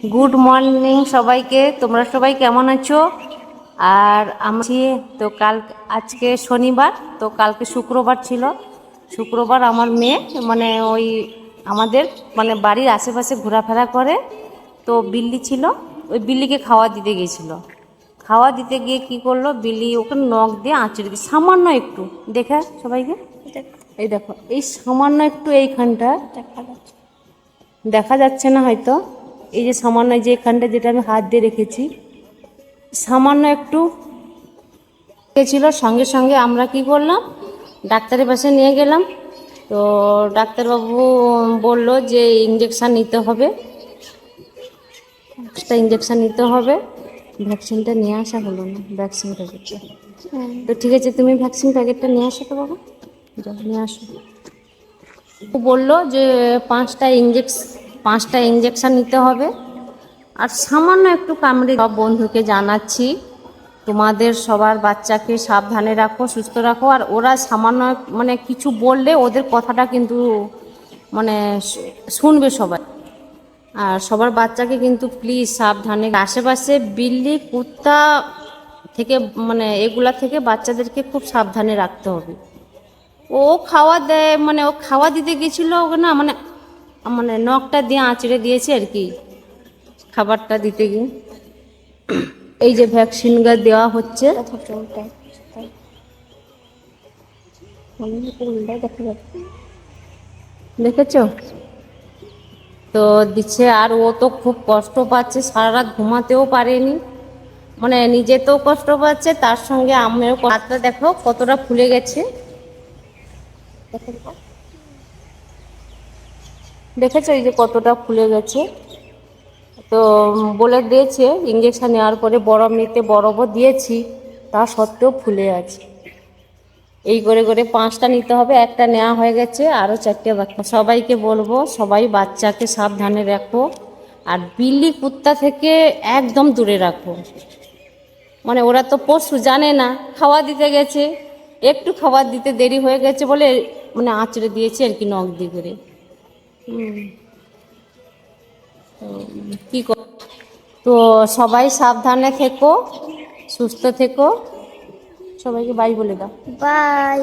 Good morning সবাইকে। তোমরা সবাই কেমন আছো? আর আমি তো আজকে শনিবার, তো কালকে শুক্রবার ছিল। শুক্রবার আমার মেয়ে মানে ওই আমাদের মানে বাড়ির আশেপাশে ঘোরাফেরা করে, তো বিল্লি ছিল, ওই বিল্লিকে খাওয়া দিতে গিয়েছিল। খাওয়া দিতে গিয়ে কি করলো, বিল্লি ওকে নখ দিয়ে আঁচড়ে দিয়ে সামান্য একটু, দেখে সবাইকে এই দেখো, এই সামান্য একটু এইখানটা দেখা যাচ্ছে না হয়তো, এই যে সামান্য যে এখানটা যেটা আমি হাত দিয়ে রেখেছি, সামান্য একটু ছিল। সঙ্গে সঙ্গে আমরা কি করলাম, ডাক্তারের পাশে নিয়ে গেলাম। তো ডাক্তারবাবু বলল যে ইঞ্জেকশান নিতে হবে, একটা ইঞ্জেকশান নিতে হবে। ভ্যাকসিনটা নিয়ে আসা হলো না, ভ্যাকসিন প্যাকেটটা। তো ঠিক আছে, তুমি ভ্যাকসিন প্যাকেটটা নিয়ে আসো তো বাবা, যাও নিয়ে আসো। ও বললো যে 5টা ইঞ্জেকশান নিতে হবে। আর সামান্য একটু কামড়ে, সব বন্ধুকে জানাচ্ছি তোমাদের সবার বাচ্চাকে সাবধানে রাখো, সুস্থ রাখো। আর ওরা সামান্য মানে কিছু বললে ওদের কথাটা কিন্তু মানে শুনবে সবাই। আর সবার বাচ্চাকে কিন্তু প্লিজ সাবধানে, আশেপাশে বিল্লি কুত্তা থেকে মানে এগুলা থেকে বাচ্চাদেরকে খুব সাবধানে রাখতে হবে। ও খাওয়া দেয় মানে ও খাওয়া দিতে গেছিলো না, মানে মানে নখটা দিয়ে আঁচড়ে দিয়েছে আর কি, খাবারটা দিতে গিয়ে। এই যে ভ্যাকসিনটা দেওয়া হচ্ছে, দেখেছ তো দিচ্ছে। আর ও তো খুব কষ্ট পাচ্ছে, সারা রাত ঘুমাতেও পারেনি, মানে নিজে তো কষ্ট পাচ্ছে, তার সঙ্গে আমিও। হাতটা দেখো কতটা ফুলে গেছে, দেখেছো এই যে কতটা ফুলে গেছে। তো বলে দিয়েছে ইঞ্জেকশন নেওয়ার পরে বরফ নিতে, বরফও দিয়েছি, তা সত্ত্বেও ফুলে আছে। এই করে করে 5টা নিতে হবে, একটা নেওয়া হয়ে গেছে, আরও 4টে বাকি। সবাইকে বলবো সবাই বাচ্চাকে সাবধানে রাখো, আর বিল্লি কুত্তা থেকে একদম দূরে রাখো। মানে ওরা তো পশু, জানে না, খাওয়া দিতে গেছে, একটু খাবার দিতে দেরি হয়ে গেছে বলে মানে আঁচড়ে দিয়েছে আর কি, নখ দিয়ে করে। কি তো সবাই সাবধানে থেকো, সুস্থ থেকো। সবাইকে বাই বলে দাও, বাই।